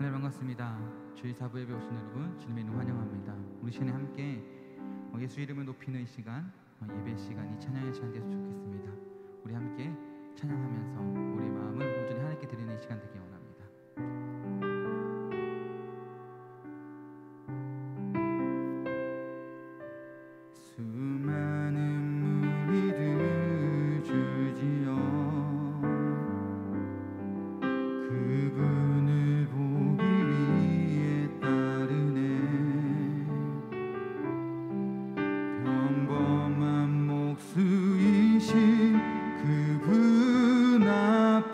네, 반갑습니다. 주일 사부 예배 오신 여러분 주님의 이름 환영합니다. 우리 시간에 함께 예수 이름을 높이는 시간, 예배 시간이 찬양의 시간 되었으면 좋겠습니다. 우리 함께 찬양하면서 우리 마음을 온전히 하나님께 드리는 시간 되기 원합니다. 수많은 무리를 주지어 그분을 보기 위해 따르네. 평범한 목수이신 그분 앞에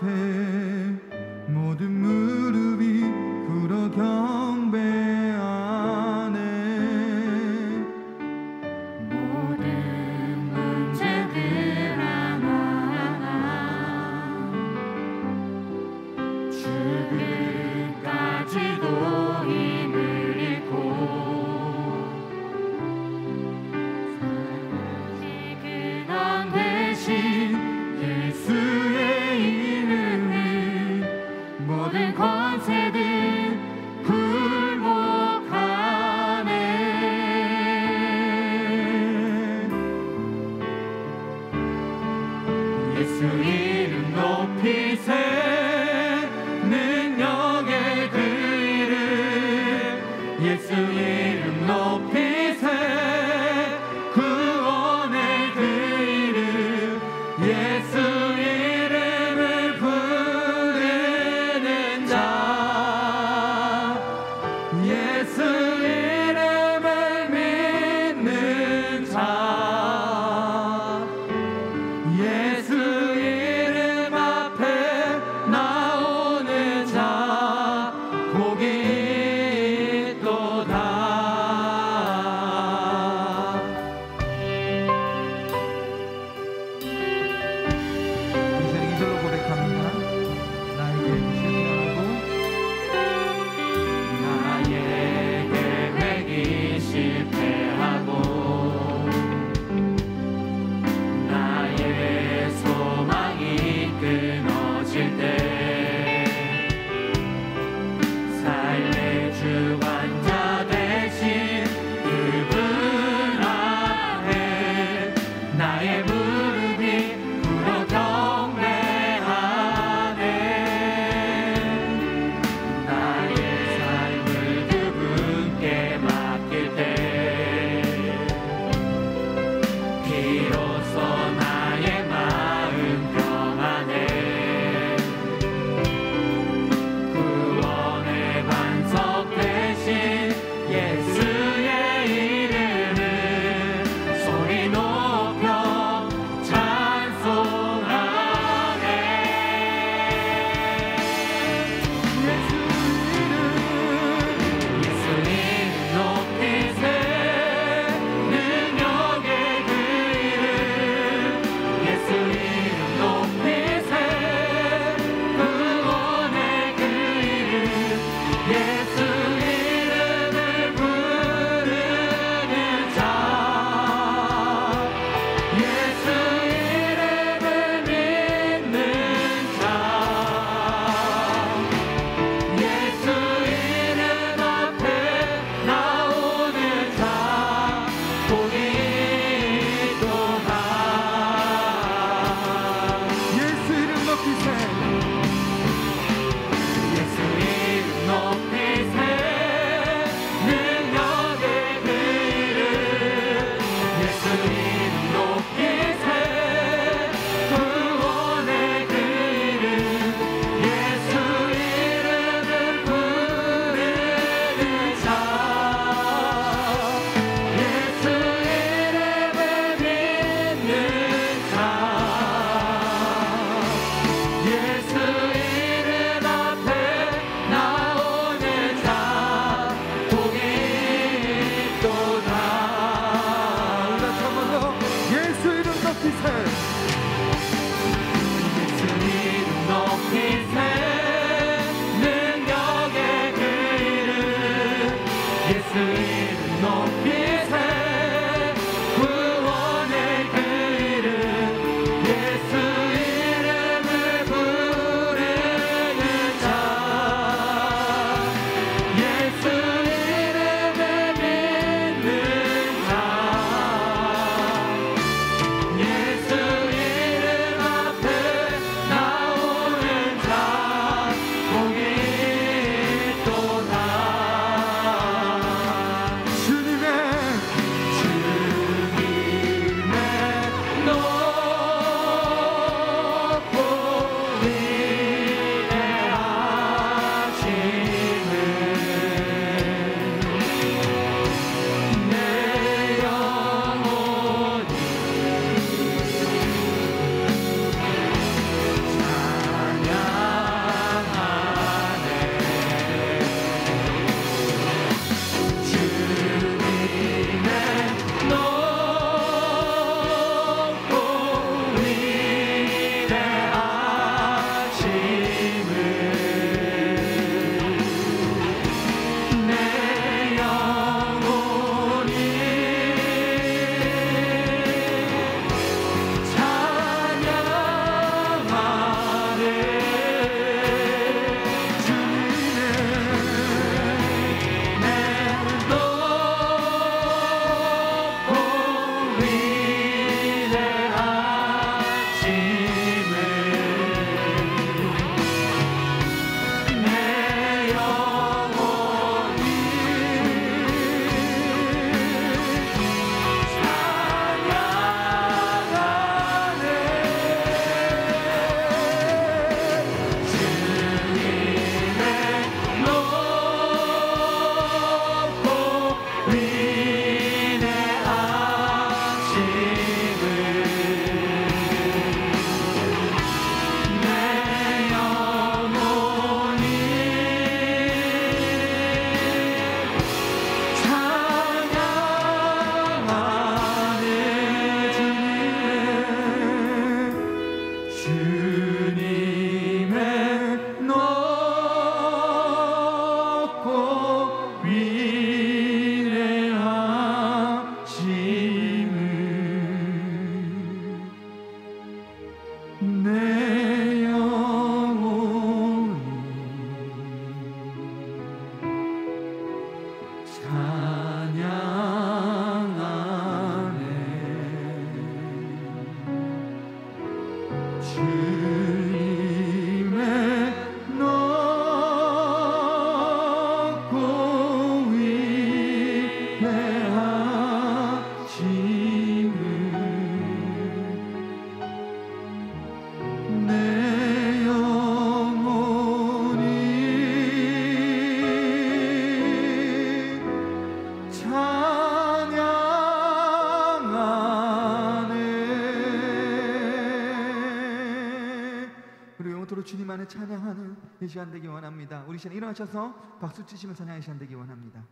찬양하는 이 시간 되기 원합니다. 우리 시간 일어나셔서 박수 치시면 찬양의 시간 되기 원합니다.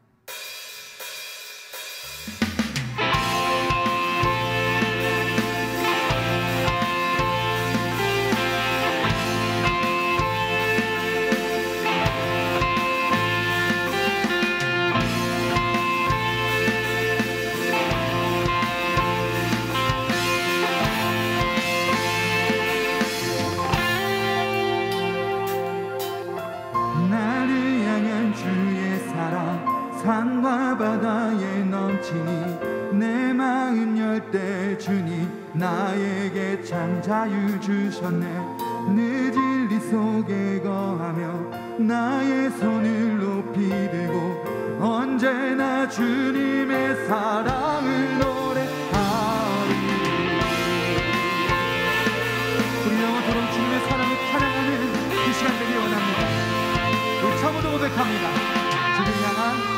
산과 바다에 넘치니 내 마음 열 때 주님 나에게 참 자유 주셨네. 늦은 일 속에 거하며 나의 손을 높이 들고 언제나 주님의 사랑을 노래하리. 우리 영원토록 주님의 사랑을 찬양하는 이 시간 되기 원합니다. 우리 처음으로 고백합니다. 주를 향한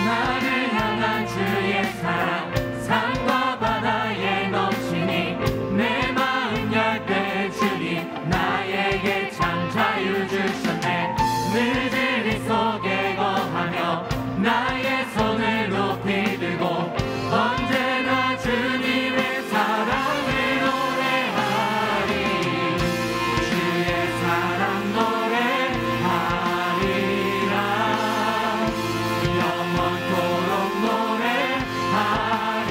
나를 향한 주의 사랑 산과 바다에 넘치니 내 마음 열 때 주님 나에게 참 자유 주셨네. 늦은 일 속에 거하며 나의 손을 높이 들고 언제나 주님의 사랑을 노래하리. 주의 사랑 노래하리. 영원토록 노래하리.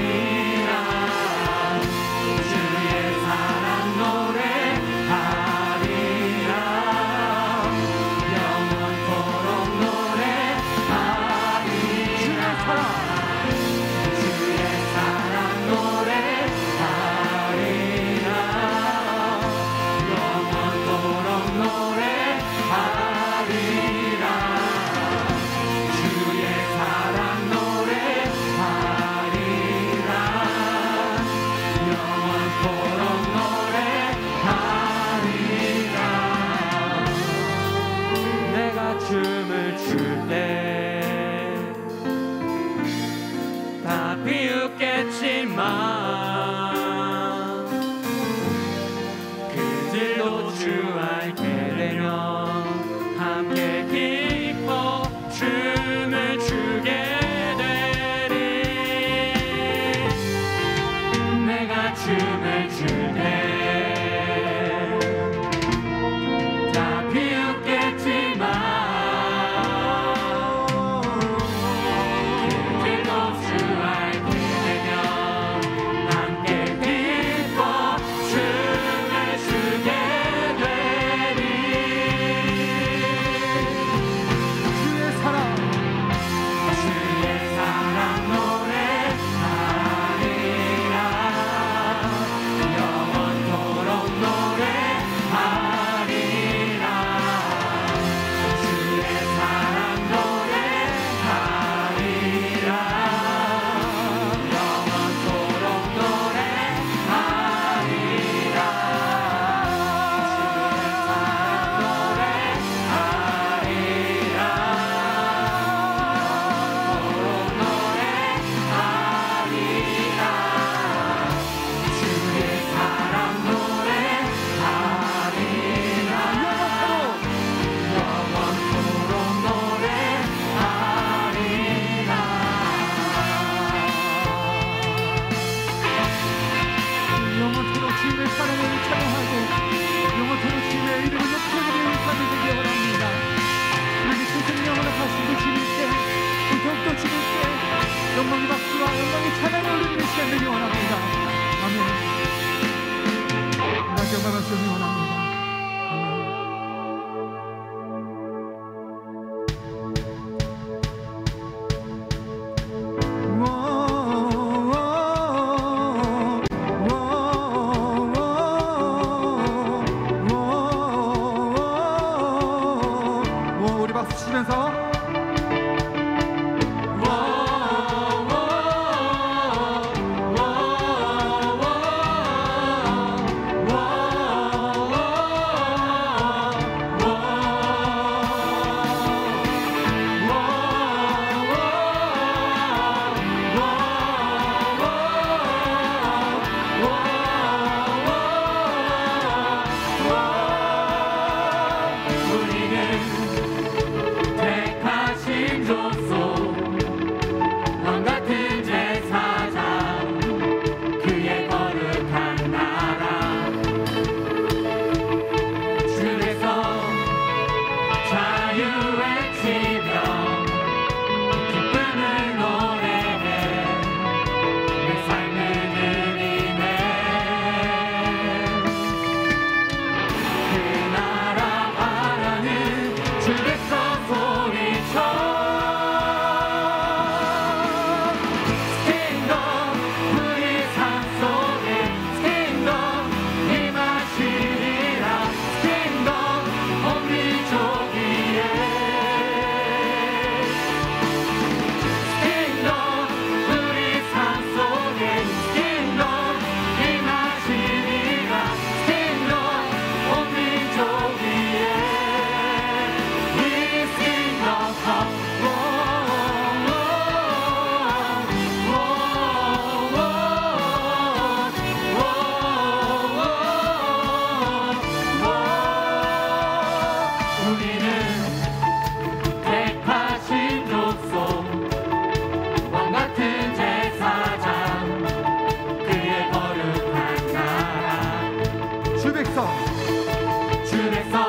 주 백성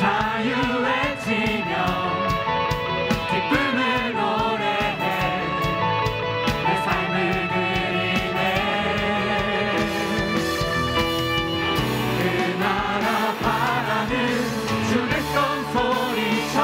자유 외치며 기쁨을 노래해 내 삶을 드리네. 그 나라 바라는 주 백성 소리쳐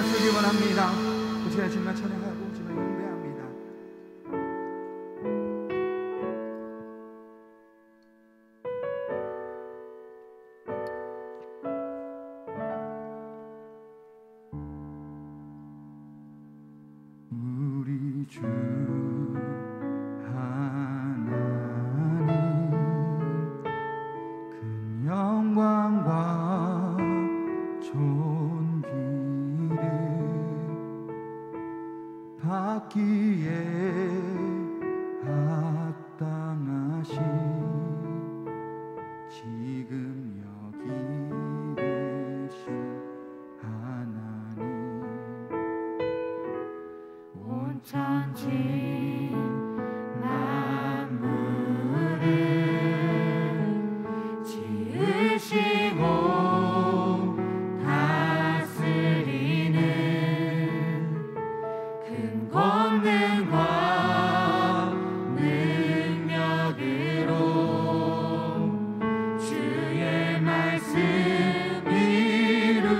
쓰기 원합니다. 우리가 주님을 찬양하고 주님을 경배합니다. 우리 주 하나님 큰 영광과 존귀를 받기에 합당하신 지금 여기 계신 하나님 온 천지 만물을 지으시고 다스리는 큰 권능과 능력으로 주의 말씀 이루시리.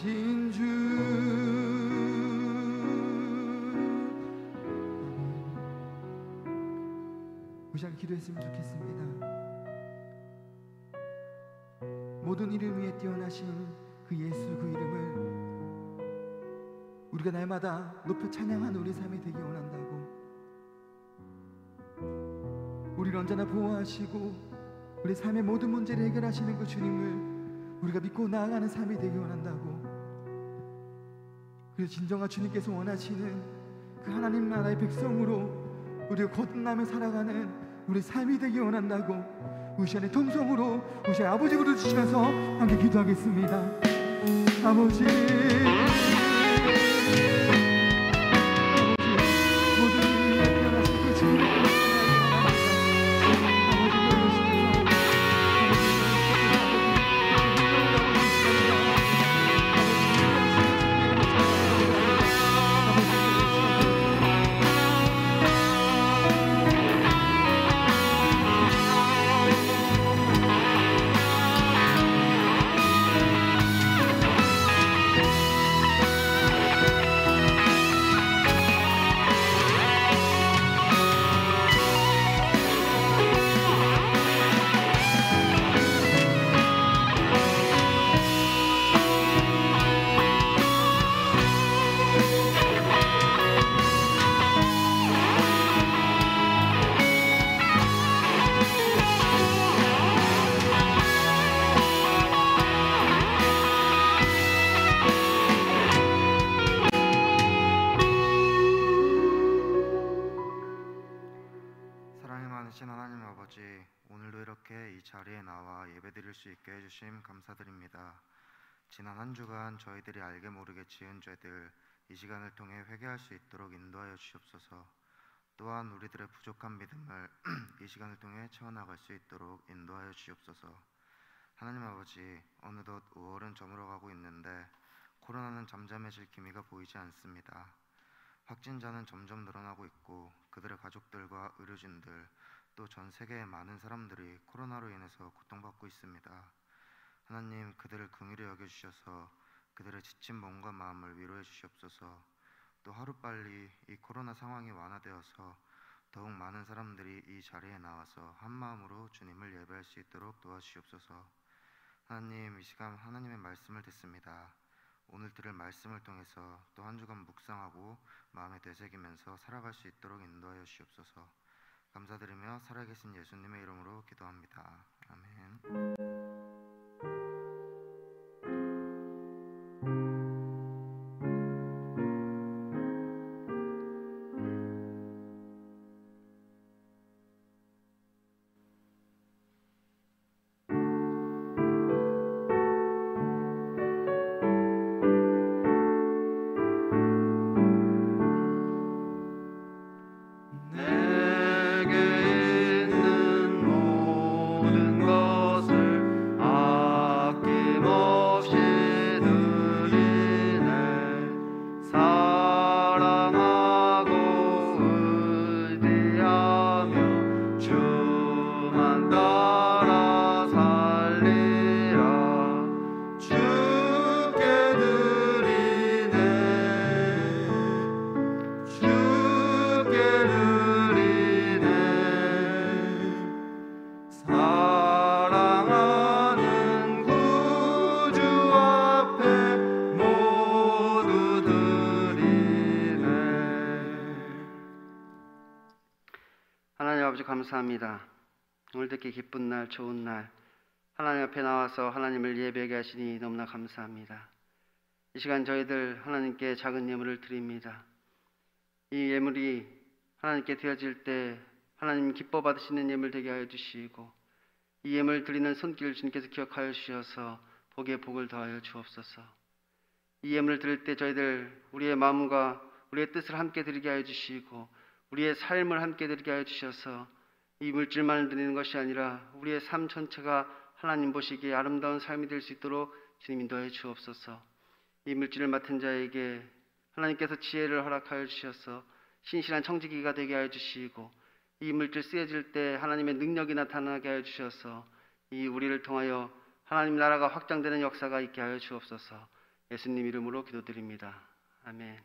살아계신 주 우리 시간 기도했으면 좋겠습니다. 모든 이름 위에 뛰어나신 그 예수 그 이름을 우리가 날마다 높여 찬양하는 우리 삶이 되기 원한다고. 우리를 언제나 보호하시고 우리 삶의 모든 문제를 해결하시는 그 주님을 우리가 믿고 나아가는 삶이 되기 원한다고. 그래서 진정한 주님께서 원하시는 그 하나님 나라의 백성으로 우리가 거듭나며 살아가는 우리 삶이 되기 원한다고. 우리 시간에 통성으로 우리 시간에 아버지 부르주시면서 함께 기도하겠습니다. 아버지 하나님 아버지, 오늘도 이렇게 이 자리에 나와 예배드릴 수 있게 해주심 감사드립니다. 지난 한 주간 저희들이 알게 모르게 지은 죄들 이 시간을 통해 회개할 수 있도록 인도하여 주시옵소서. 또한 우리들의 부족한 믿음을 이 시간을 통해 채워나갈 수 있도록 인도하여 주시옵소서. 하나님 아버지, 어느덧 5월은 저물어가고 있는데 코로나는 잠잠해질 기미가 보이지 않습니다. 확진자는 점점 늘어나고 있고 그들의 가족들과 의료진들 또 전 세계의 많은 사람들이 코로나로 인해서 고통받고 있습니다. 하나님, 그들을 긍휼히 여겨주셔서 그들의 지친 몸과 마음을 위로해 주시옵소서. 또 하루빨리 이 코로나 상황이 완화되어서 더욱 많은 사람들이 이 자리에 나와서 한마음으로 주님을 예배할 수 있도록 도와주시옵소서. 하나님, 이 시간 하나님의 말씀을 듣습니다. 오늘 들을 말씀을 통해서 또 한 주간 묵상하고 마음에 되새기면서 살아갈 수 있도록 인도하여 주시옵소서. 감사드리며 살아계신 예수님의 이름으로 기도합니다. 아멘. 감사합니다. 오늘 듣기 기쁜 날, 좋은 날, 하나님 앞에 나와서 하나님을 예배하게 하시니 너무나 감사합니다. 이 시간 저희들 하나님께 작은 예물을 드립니다. 이 예물이 하나님께 드려질 때 하나님 기뻐 받으시는 예물 되게 하여 주시고, 이 예물 드리는 손길 주님께서 기억하여 주셔서 복에 복을 더하여 주옵소서. 이 예물을 드릴 때 저희들 우리의 마음과 우리의 뜻을 함께 드리게 하여 주시고, 우리의 삶을 함께 드리게 하여 주셔서 이 물질만을 드리는 것이 아니라 우리의 삶 전체가 하나님 보시기에 아름다운 삶이 될 수 있도록 주님 인도해 주옵소서. 이 물질을 맡은 자에게 하나님께서 지혜를 허락하여 주셔서 신실한 청지기가 되게 하여 주시고, 이 물질 쓰여질 때 하나님의 능력이 나타나게 하여 주셔서 이 우리를 통하여 하나님 나라가 확장되는 역사가 있게 하여 주옵소서. 예수님 이름으로 기도드립니다. 아멘.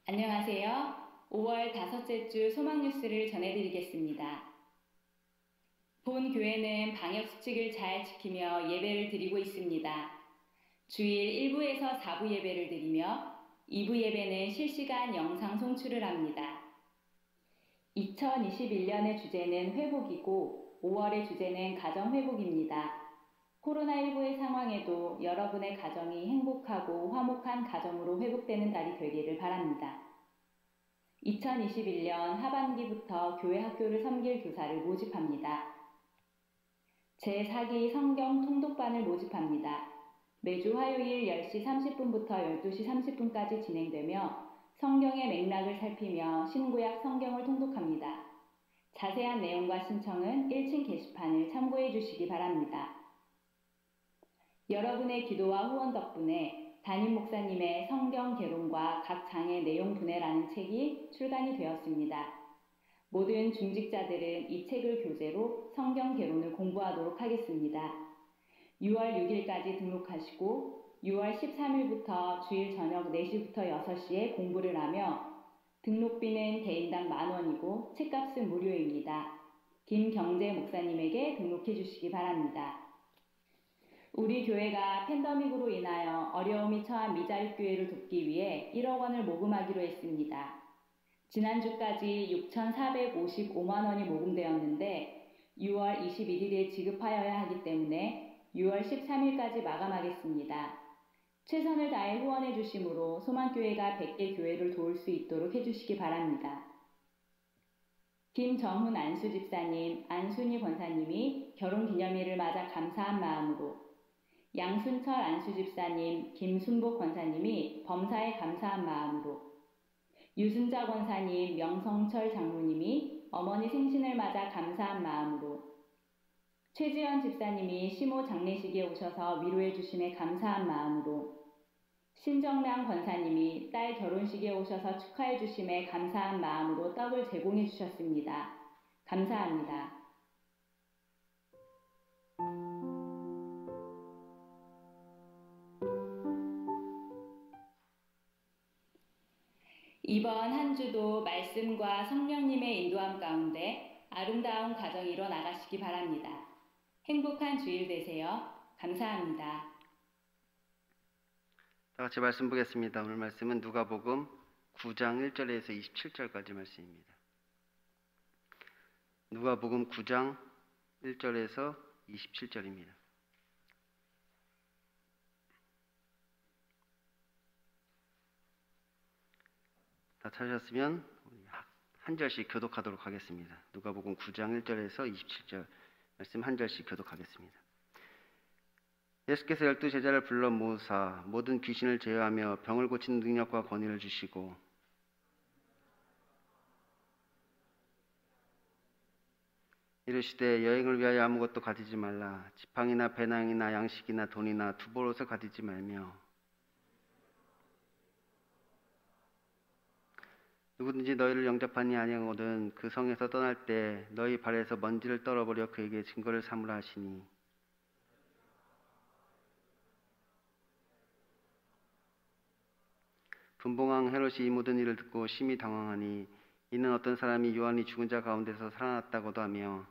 안녕하세요. 5월 5째 주 소망 뉴스를 전해드리겠습니다. 본 교회는 방역 수칙을 잘 지키며 예배를 드리고 있습니다. 주일 1부에서 4부 예배를 드리며 2부 예배는 실시간 영상 송출을 합니다. 2021년의 주제는 회복이고 5월의 주제는 가정 회복입니다. 코로나19의 상황에도 여러분의 가정이 행복하고 화목한 가정으로 회복되는 달이 되기를 바랍니다. 2021년 하반기부터 교회 학교를 섬길 교사를 모집합니다. 제4기 성경 통독반을 모집합니다. 매주 화요일 10시 30분부터 12시 30분까지 진행되며 성경의 맥락을 살피며 신구약 성경을 통독합니다. 자세한 내용과 신청은 1층 게시판을 참고해 주시기 바랍니다. 여러분의 기도와 후원 덕분에 담임 목사님의 성경 개론과 각 장의 내용 분해라는 책이 출간이 되었습니다. 모든 중직자들은 이 책을 교재로 성경 개론을 공부하도록 하겠습니다. 6월 6일까지 등록하시고 6월 13일부터 주일 저녁 4시부터 6시에 공부를 하며 등록비는 개인당 10,000원이고 책값은 무료입니다. 김경재 목사님에게 등록해 주시기 바랍니다. 우리 교회가 팬데믹으로 인하여 어려움이 처한 미자립교회를 돕기 위해 1억 원을 모금하기로 했습니다. 지난주까지 6,455만 원이 모금되었는데 6월 21일에 지급하여야 하기 때문에 6월 13일까지 마감하겠습니다. 최선을 다해 후원해 주심으로 소망교회가 100개 교회를 도울 수 있도록 해주시기 바랍니다. 김정훈 안수 집사님, 안순희 권사님이 결혼기념일을 맞아 감사한 마음으로, 양순철 안수 집사님, 김순복 권사님이 범사에 감사한 마음으로, 유순자 권사님, 명성철 장로님이 어머니 생신을 맞아 감사한 마음으로, 최지연 집사님이 시모 장례식에 오셔서 위로해 주심에 감사한 마음으로, 신정량 권사님이 딸 결혼식에 오셔서 축하해 주심에 감사한 마음으로 떡을 제공해 주셨습니다. 감사합니다. 이번 한 주도 말씀과 성령님의 인도함 가운데 아름다운 가정 이뤄 나가시기 바랍니다. 행복한 주일 되세요. 감사합니다. 다 같이 말씀 보겠습니다. 오늘 말씀은 누가복음 9장 1절에서 27절까지 말씀입니다. 누가복음 9장 1절에서 27절입니다. 다 찾으셨으면 한 절씩 교독하도록 하겠습니다. 누가복음 9장 1절에서 27절 말씀 한 절씩 교독하겠습니다. 예수께서 12 제자를 불러 모으사 모든 귀신을 제어하며 병을 고치는 능력과 권위를 주시고 이르시되 여행을 위하여 아무것도 가지지 말라. 지팡이나 배낭이나 양식이나 돈이나 두벌옷을 가지지 말며 누구든지 너희를 영접하니 아니하거든 그 성에서 떠날 때 너희 발에서 먼지를 떨어버려 그에게 증거를 삼으라 하시니 분봉왕 헤롯이 이 모든 일을 듣고 심히 당황하니 이는 어떤 사람이 요한이 죽은 자 가운데서 살아났다고도 하며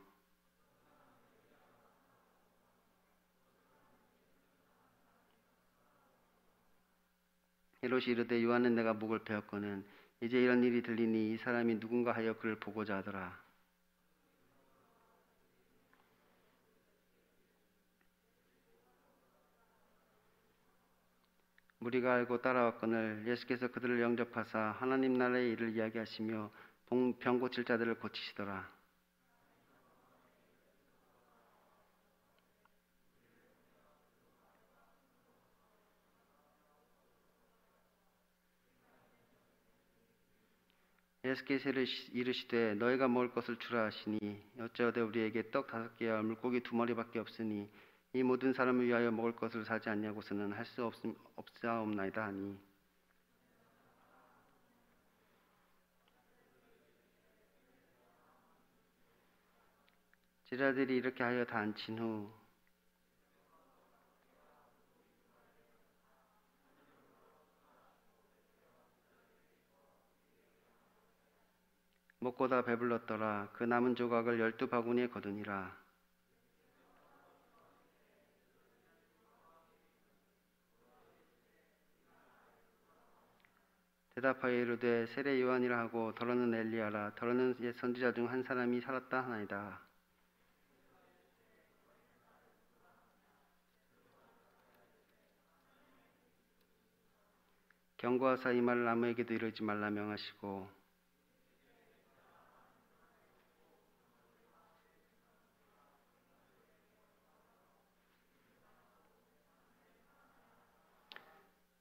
헤롯이 이르되 요한은 내가 목을 베었거늘 이제 이런 일이 들리니 이 사람이 누군가 하여 그를 보고자 하더라. 무리가 알고 따라왔거늘 예수께서 그들을 영접하사 하나님 나라의 일을 이야기하시며 병 고칠 자들을 고치시더라. 예수께서 이르시되 너희가 먹을 것을 주라 하시니 어찌하되 우리에게 떡 5개와 물고기 2마리밖에 없으니 이 모든 사람을 위하여 먹을 것을 사지 않냐고서는 할 수 없사옵나이다 하니 제자들이 이렇게 하여 다 앉힌 후 먹고 다 배불렀더라. 그 남은 조각을 12바구니에 거두니라. 대답하여 이르되 세례 요한이라 하고 더러는 엘리야라. 더러는 옛 선지자 중 한 사람이 살았다 하나이다. 경고하사 이 말을 아무에게도 이르지 말라 명하시고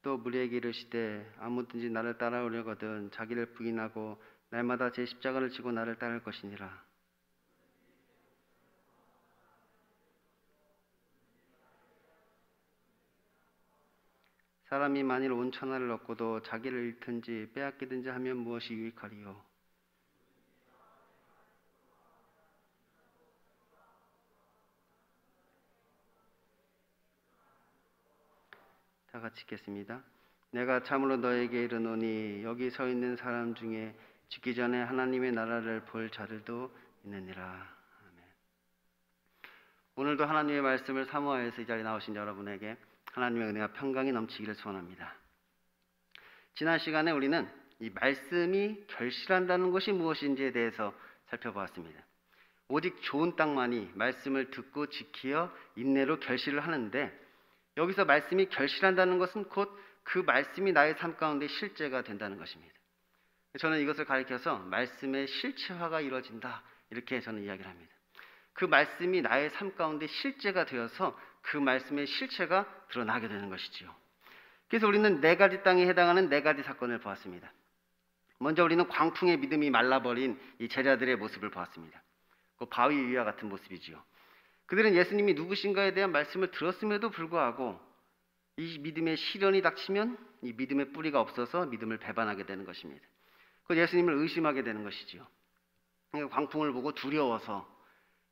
또 무리에게 이르시되 아무든지 나를 따라오려거든 자기를 부인하고 날마다 제 십자가를 지고 나를 따를 것이니라. 사람이 만일 온 천하를 얻고도 자기를 잃든지 빼앗기든지 하면 무엇이 유익하리요? 다 같이 읽겠습니다. 내가 참으로 너에게 이르노니 여기 서 있는 사람 중에 죽기 전에 하나님의 나라를 볼 자들도 있느니라. 아멘. 오늘도 하나님의 말씀을 사모하여서 이 자리에 나오신 여러분에게 하나님의 은혜와 평강이 넘치기를 소원합니다. 지난 시간에 우리는 이 말씀이 결실한다는 것이 무엇인지에 대해서 살펴보았습니다. 오직 좋은 땅만이 말씀을 듣고 지키어 인내로 결실을 하는데 여기서 말씀이 결실한다는 것은 곧 그 말씀이 나의 삶 가운데 실제가 된다는 것입니다. 저는 이것을 가리켜서 말씀의 실체화가 이루어진다 이렇게 저는 이야기를 합니다. 그 말씀이 나의 삶 가운데 실제가 되어서 그 말씀의 실체가 드러나게 되는 것이지요. 그래서 우리는 4가지 땅에 해당하는 4가지 사건을 보았습니다. 먼저 우리는 광풍의 믿음이 말라버린 이 제자들의 모습을 보았습니다. 그 바위 위와 같은 모습이지요. 그들은 예수님이 누구신가에 대한 말씀을 들었음에도 불구하고 이 믿음의 시련이 닥치면 이 믿음의 뿌리가 없어서 믿음을 배반하게 되는 것입니다. 그 예수님을 의심하게 되는 것이지요. 광풍을 보고 두려워서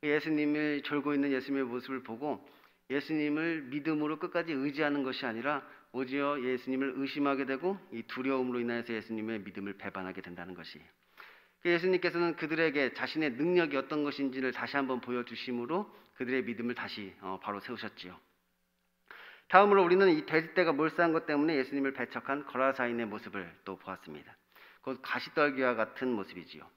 예수님을 졸고 있는 예수님의 모습을 보고 예수님을 믿음으로 끝까지 의지하는 것이 아니라 오히려 예수님을 의심하게 되고 이 두려움으로 인하여서 예수님의 믿음을 배반하게 된다는 것이에요. 예수님께서는 그들에게 자신의 능력이 어떤 것인지를 다시 한번 보여주심으로 그들의 믿음을 다시 바로 세우셨지요. 다음으로 우리는 이 돼지떼가 몰살한 것 때문에 예수님을 배척한 거라사인의 모습을 또 보았습니다. 곧 가시떨기와 같은 모습이지요.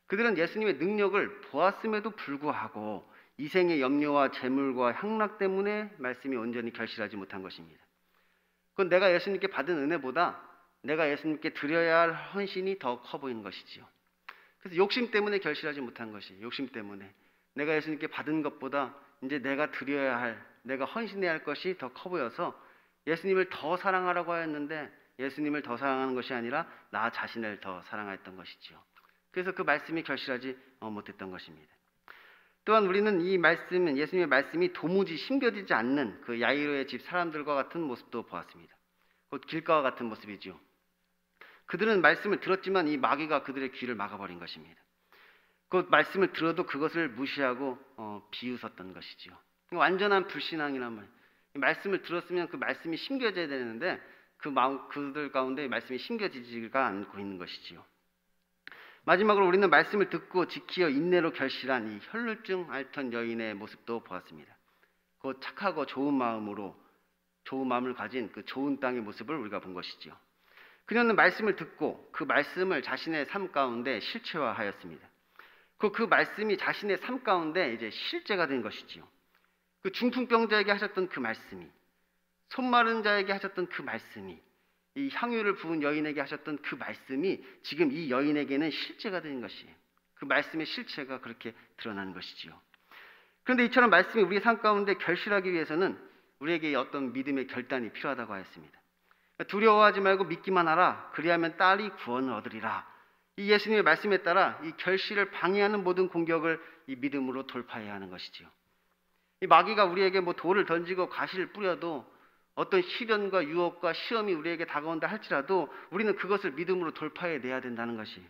그들은 예수님의 능력을 보았음에도 불구하고 이생의 염려와 재물과 향락 때문에 말씀이 온전히 결실하지 못한 것입니다. 그건 내가 예수님께 받은 은혜보다 내가 예수님께 드려야 할 헌신이 더 커 보이는 것이지요. 그래서 욕심 때문에 결실하지 못한 것이 욕심 때문에 내가 예수님께 받은 것보다 이제 내가 드려야 할 내가 헌신해야 할 것이 더 커 보여서 예수님을 더 사랑하라고 하였는데 예수님을 더 사랑하는 것이 아니라 나 자신을 더 사랑했던 것이지요. 그래서 그 말씀이 결실하지 못했던 것입니다. 또한 우리는 이 말씀은 예수님의 말씀이 도무지 심겨지지 않는 그 야이로의 집 사람들과 같은 모습도 보았습니다. 곧 길가와 같은 모습이지요. 그들은 말씀을 들었지만 이 마귀가 그들의 귀를 막아버린 것입니다. 그 말씀을 들어도 그것을 무시하고 비웃었던 것이지요. 완전한 불신앙이란 말. 말씀을 들었으면 그 말씀이 심겨져야 되는데 그들 가운데 말씀이 심겨지지가 않고 있는 것이지요. 마지막으로 우리는 말씀을 듣고 지키어 인내로 결실한 이 혈루증 앓던 여인의 모습도 보았습니다. 그 착하고 좋은 마음을 가진 그 좋은 땅의 모습을 우리가 본 것이지요. 그녀는 말씀을 듣고 그 말씀을 자신의 삶 가운데 실체화하였습니다. 그 말씀이 자신의 삶 가운데 이제 실제가 된 것이지요. 그 중풍병자에게 하셨던 그 말씀이, 손 마른 자에게 하셨던 그 말씀이, 이 향유를 부은 여인에게 하셨던 그 말씀이 지금 이 여인에게는 실제가 된 것이에요. 그 말씀의 실체가 그렇게 드러나는 것이지요. 그런데 이처럼 말씀이 우리의 삶 가운데 결실하기 위해서는 우리에게 어떤 믿음의 결단이 필요하다고 하였습니다. 두려워하지 말고 믿기만 하라. 그리하면 딸이 구원을 얻으리라. 이 예수님의 말씀에 따라 이 결실을 방해하는 모든 공격을 이 믿음으로 돌파해야 하는 것이지요. 이 마귀가 우리에게 돌을 던지고 가시를 뿌려도 어떤 시련과 유혹과 시험이 우리에게 다가온다 할지라도 우리는 그것을 믿음으로 돌파해 내야 된다는 것이.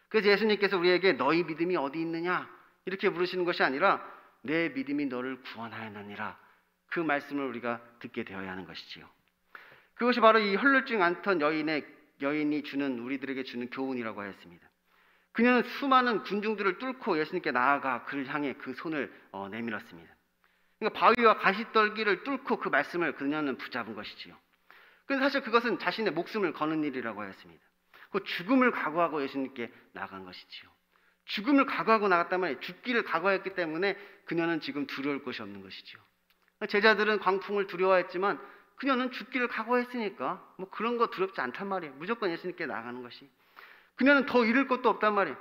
그래서 예수님께서 우리에게 너희 믿음이 어디 있느냐 이렇게 부르시는 것이 아니라 내 믿음이 너를 구원하였느니라. 그 말씀을 우리가 듣게 되어야 하는 것이지요. 그것이 바로 이 혈루증 앓던 여인이 주는 우리들에게 주는 교훈이라고 하였습니다. 그녀는 수많은 군중들을 뚫고 예수님께 나아가 그를 향해 그 손을 내밀었습니다. 그러니까 바위와 가시떨기를 뚫고 그 말씀을 그녀는 붙잡은 것이지요. 그런데 사실 그것은 자신의 목숨을 거는 일이라고 하였습니다. 그 죽음을 각오하고 예수님께 나간 것이지요. 죽음을 각오하고 나갔단 말이에요. 죽기를 각오했기 때문에 그녀는 지금 두려울 것이 없는 것이지요. 제자들은 광풍을 두려워했지만 그녀는 죽기를 각오했으니까 뭐 그런 거 두렵지 않단 말이에요. 무조건 예수님께 나가는 것이. 그녀는 더 잃을 것도 없단 말이에요.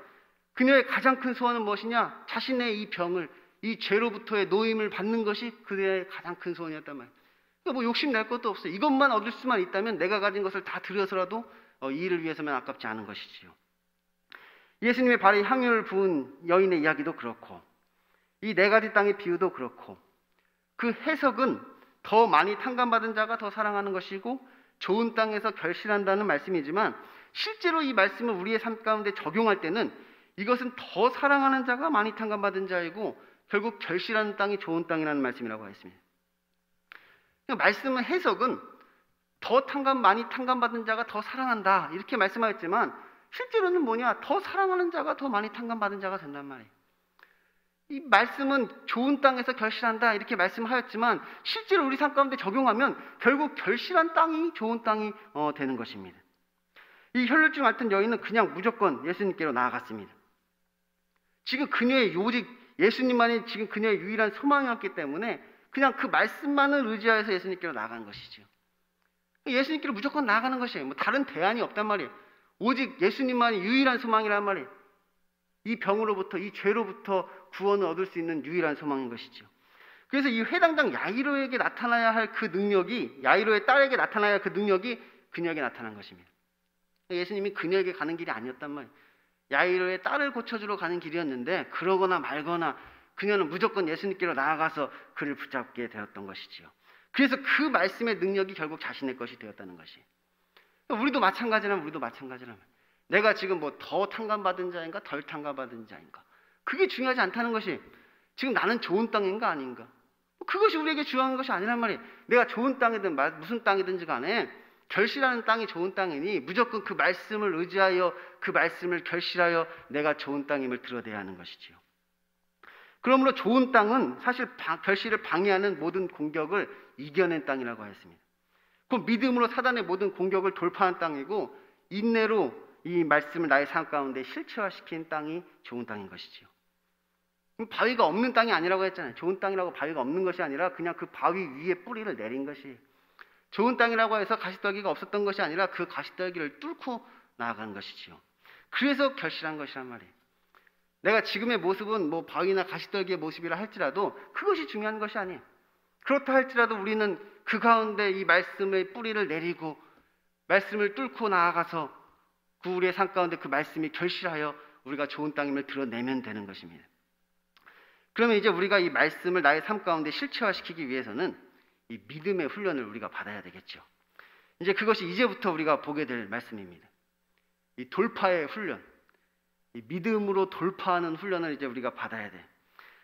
그녀의 가장 큰 소원은 무엇이냐? 자신의 이 병을, 이 죄로부터의 노임을 받는 것이 그녀의 가장 큰 소원이었단 말이에요. 그러니까 뭐 욕심낼 것도 없어요. 이것만 얻을 수만 있다면 내가 가진 것을 다 들여서라도 이 일을 위해서면 아깝지 않은 것이지요. 예수님의 발에 향유를 부은 여인의 이야기도 그렇고 이 네 가지 땅의 비유도 그렇고 그 해석은 더 많이 탕감받은 자가 더 사랑하는 것이고 좋은 땅에서 결실한다는 말씀이지만 실제로 이 말씀을 우리의 삶 가운데 적용할 때는 이것은 더 사랑하는 자가 많이 탕감받은 자이고 결국 결실하는 땅이 좋은 땅이라는 말씀이라고 했습니다. 말씀의 해석은 더 많이 탕감받은 자가 더 사랑한다 이렇게 말씀하였지만 실제로는 뭐냐? 더 사랑하는 자가 더 많이 탕감받은 자가 된단 말이에요. 이 말씀은 좋은 땅에서 결실한다 이렇게 말씀하였지만 실제로 우리 삶 가운데 적용하면 결국 결실한 땅이 좋은 땅이 되는 것입니다. 이 혈루증 앓던 여인은 그냥 무조건 예수님께로 나아갔습니다. 지금 그녀의 오직 예수님만이 지금 그녀의 유일한 소망이었기 때문에 그냥 그 말씀만을 의지하여서 예수님께로 나아간 것이죠. 예수님께로 무조건 나아가는 것이에요. 뭐 다른 대안이 없단 말이에요. 오직 예수님만이 유일한 소망이란 말이에요. 이 병으로부터, 이 죄로부터 구원을 얻을 수 있는 유일한 소망인 것이죠. 그래서 이 회당장 야이로에게 나타나야 할 그 능력이, 야이로의 딸에게 나타나야 할 그 능력이 그녀에게 나타난 것입니다. 예수님이 그녀에게 가는 길이 아니었단 말이에요. 야이로의 딸을 고쳐주러 가는 길이었는데 그러거나 말거나 그녀는 무조건 예수님께로 나아가서 그를 붙잡게 되었던 것이지요. 그래서 그 말씀의 능력이 결국 자신의 것이 되었다는 것이. 우리도 마찬가지라면 내가 지금 뭐 더 탕감받은 자인가 덜 탕감받은 자인가 그게 중요하지 않다는 것이 지금 나는 좋은 땅인가 아닌가 그것이 우리에게 중요한 것이 아니란 말이에요. 내가 좋은 땅이든 무슨 땅이든지 간에 결실하는 땅이 좋은 땅이니 무조건 그 말씀을 의지하여 그 말씀을 결실하여 내가 좋은 땅임을 드러내야 하는 것이지요. 그러므로 좋은 땅은 사실 결실을 방해하는 모든 공격을 이겨낸 땅이라고 했습니다. 그 믿음으로 사단의 모든 공격을 돌파한 땅이고 인내로 이 말씀을 나의 삶 가운데 실체화시킨 땅이 좋은 땅인 것이지요. 바위가 없는 땅이 아니라고 했잖아요. 좋은 땅이라고 바위가 없는 것이 아니라 그냥 그 바위 위에 뿌리를 내린 것이 좋은 땅이라고 해서 가시떨기가 없었던 것이 아니라 그 가시떨기를 뚫고 나아간 것이지요. 그래서 결실한 것이란 말이에요. 내가 지금의 모습은 뭐 바위나 가시떨기의 모습이라 할지라도 그것이 중요한 것이 아니에요. 그렇다 할지라도 우리는 그 가운데 이 말씀의 뿌리를 내리고 말씀을 뚫고 나아가서 그 우리의 삶 가운데 그 말씀이 결실하여 우리가 좋은 땅임을 드러내면 되는 것입니다. 그러면 이제 우리가 이 말씀을 나의 삶 가운데 실체화시키기 위해서는 이 믿음의 훈련을 우리가 받아야 되겠죠. 이제 그것이 이제부터 우리가 보게 될 말씀입니다. 이 돌파의 훈련, 이 믿음으로 돌파하는 훈련을 이제 우리가 받아야 돼.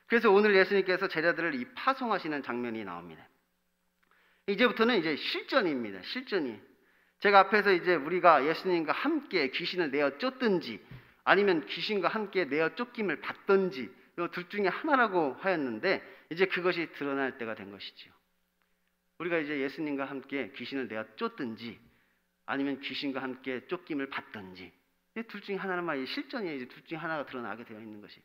그래서 오늘 예수님께서 제자들을 이 파송하시는 장면이 나옵니다. 이제부터는 이제 실전입니다. 실전이. 제가 앞에서 이제 우리가 예수님과 함께 귀신을 내어 쫓든지 아니면 귀신과 함께 내어 쫓김을 받든지 이 둘 중에 하나라고 하였는데 이제 그것이 드러날 때가 된 것이죠. 우리가 이제 예수님과 함께 귀신을 내어 쫓든지 아니면 귀신과 함께 쫓김을 받든지 이 둘 중에 하나는 말이 실전이에요. 이제 둘 중에 하나가 드러나게 되어 있는 것이.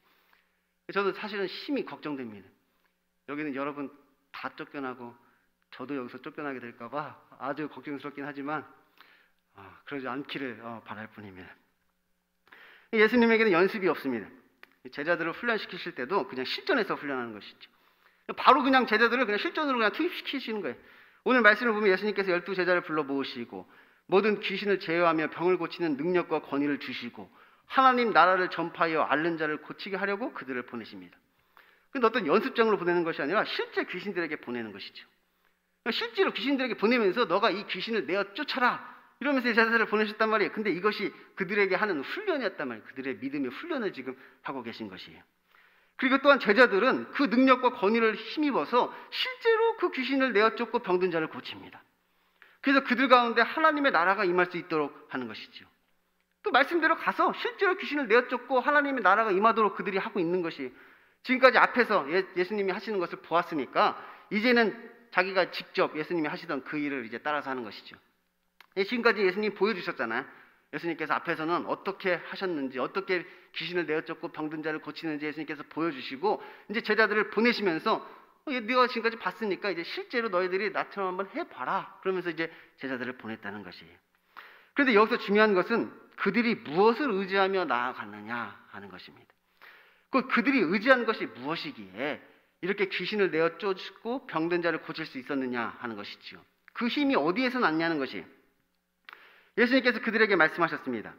저도 사실은 심히 걱정됩니다. 여기는 여러분 다 쫓겨나고 저도 여기서 쫓겨나게 될까 봐 아주 걱정스럽긴 하지만 그러지 않기를 바랄 뿐입니다. 예수님에게는 연습이 없습니다. 제자들을 훈련시키실 때도 그냥 실전에서 훈련하는 것이죠. 바로 그냥 제자들을 그냥 실전으로 그냥 투입시키시는 거예요. 오늘 말씀을 보면 예수님께서 12제자를 불러 모으시고 모든 귀신을 제어하며 병을 고치는 능력과 권위를 주시고 하나님 나라를 전파하여 앓는 자를 고치게 하려고 그들을 보내십니다. 근데 어떤 연습장으로 보내는 것이 아니라 실제 귀신들에게 보내는 것이죠. 실제로 귀신들에게 보내면서 너가 이 귀신을 내어 쫓아라 이러면서 제자들을 보내셨단 말이에요. 근데 이것이 그들에게 하는 훈련이었단 말이에요. 그들의 믿음의 훈련을 지금 하고 계신 것이에요. 그리고 또한 제자들은 그 능력과 권위를 힘입어서 실제로 그 귀신을 내어쫓고 병든 자를 고칩니다. 그래서 그들 가운데 하나님의 나라가 임할 수 있도록 하는 것이죠. 그 말씀대로 가서 실제로 귀신을 내어쫓고 하나님의 나라가 임하도록 그들이 하고 있는 것이, 지금까지 앞에서 예수님이 하시는 것을 보았으니까 이제는 자기가 직접 예수님이 하시던 그 일을 이제 따라서 하는 것이죠. 지금까지 예수님 보여주셨잖아요. 예수님께서 앞에서는 어떻게 하셨는지, 어떻게 귀신을 내어쫓고 병든 자를 고치는지 예수님께서 보여주시고, 이제 제자들을 보내시면서 네가 지금까지 봤으니까 이제 실제로 너희들이 나처럼 한번 해봐라, 그러면서 이제 제자들을 보냈다는 것이에요. 그런데 여기서 중요한 것은 그들이 무엇을 의지하며 나아갔느냐 하는 것입니다. 그들이 의지한 것이 무엇이기에 이렇게 귀신을 내어쫓고 병든 자를 고칠 수 있었느냐 하는 것이지요. 그 힘이 어디에서 났냐는 것이, 예수님께서 그들에게 말씀하셨습니다.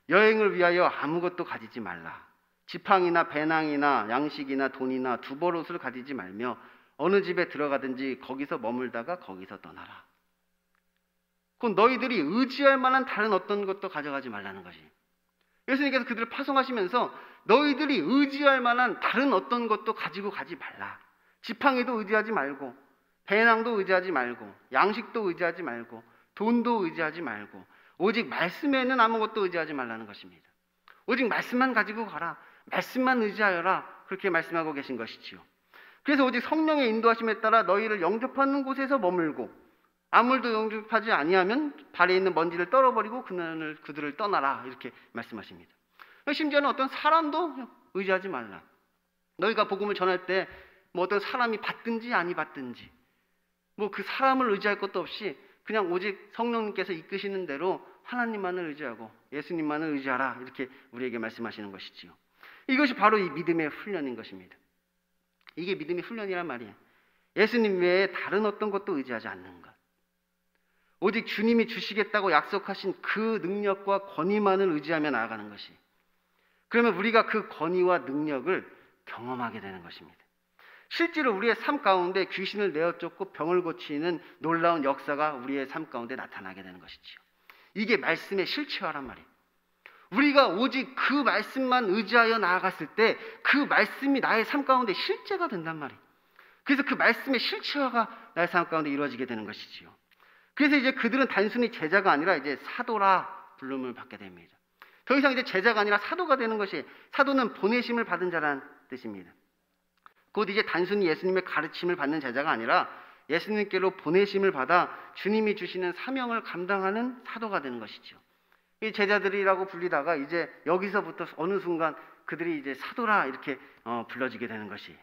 여행을 위하여 아무것도 가지지 말라. 지팡이나 배낭이나 양식이나 돈이나 두벌옷을 가지지 말며 어느 집에 들어가든지 거기서 머물다가 거기서 떠나라. 그건 너희들이 의지할 만한 다른 어떤 것도 가져가지 말라는 것이, 예수님께서 그들을 파송하시면서 너희들이 의지할 만한 다른 어떤 것도 가지고 가지 말라. 지팡이도 의지하지 말고, 배낭도 의지하지 말고, 양식도 의지하지 말고, 돈도 의지하지 말고, 오직 말씀에는 아무것도 의지하지 말라는 것입니다. 오직 말씀만 가지고 가라. 말씀만 의지하여라. 그렇게 말씀하고 계신 것이지요. 그래서 오직 성령의 인도하심에 따라 너희를 영접하는 곳에서 머물고, 아무도 영접하지 아니하면 발에 있는 먼지를 떨어버리고 그들을 떠나라. 이렇게 말씀하십니다. 심지어는 어떤 사람도 의지하지 말라. 너희가 복음을 전할 때 뭐 어떤 사람이 받든지 아니 받든지 뭐 그 사람을 의지할 것도 없이 그냥 오직 성령님께서 이끄시는 대로 하나님만을 의지하고 예수님만을 의지하라. 이렇게 우리에게 말씀하시는 것이지요. 이것이 바로 이 믿음의 훈련인 것입니다. 이게 믿음의 훈련이란 말이에요. 예수님 외에 다른 어떤 것도 의지하지 않는 것. 오직 주님이 주시겠다고 약속하신 그 능력과 권위만을 의지하며 나아가는 것이, 그러면 우리가 그 권위와 능력을 경험하게 되는 것입니다. 실제로 우리의 삶 가운데 귀신을 내어쫓고 병을 고치는 놀라운 역사가 우리의 삶 가운데 나타나게 되는 것이지요. 이게 말씀의 실체화란 말이에요. 우리가 오직 그 말씀만 의지하여 나아갔을 때 그 말씀이 나의 삶 가운데 실제가 된단 말이에요. 그래서 그 말씀의 실체화가 나의 삶 가운데 이루어지게 되는 것이지요. 그래서 이제 그들은 단순히 제자가 아니라 이제 사도라 부름을 받게 됩니다. 더 이상 이제 제자가 아니라 사도가 되는 것이, 사도는 보내심을 받은 자라는 뜻입니다. 곧 이제 단순히 예수님의 가르침을 받는 제자가 아니라 예수님께로 보내심을 받아 주님이 주시는 사명을 감당하는 사도가 되는 것이죠. 이 제자들이라고 불리다가 이제 여기서부터 어느 순간 그들이 이제 사도라 이렇게 불러지게 되는 것이에요.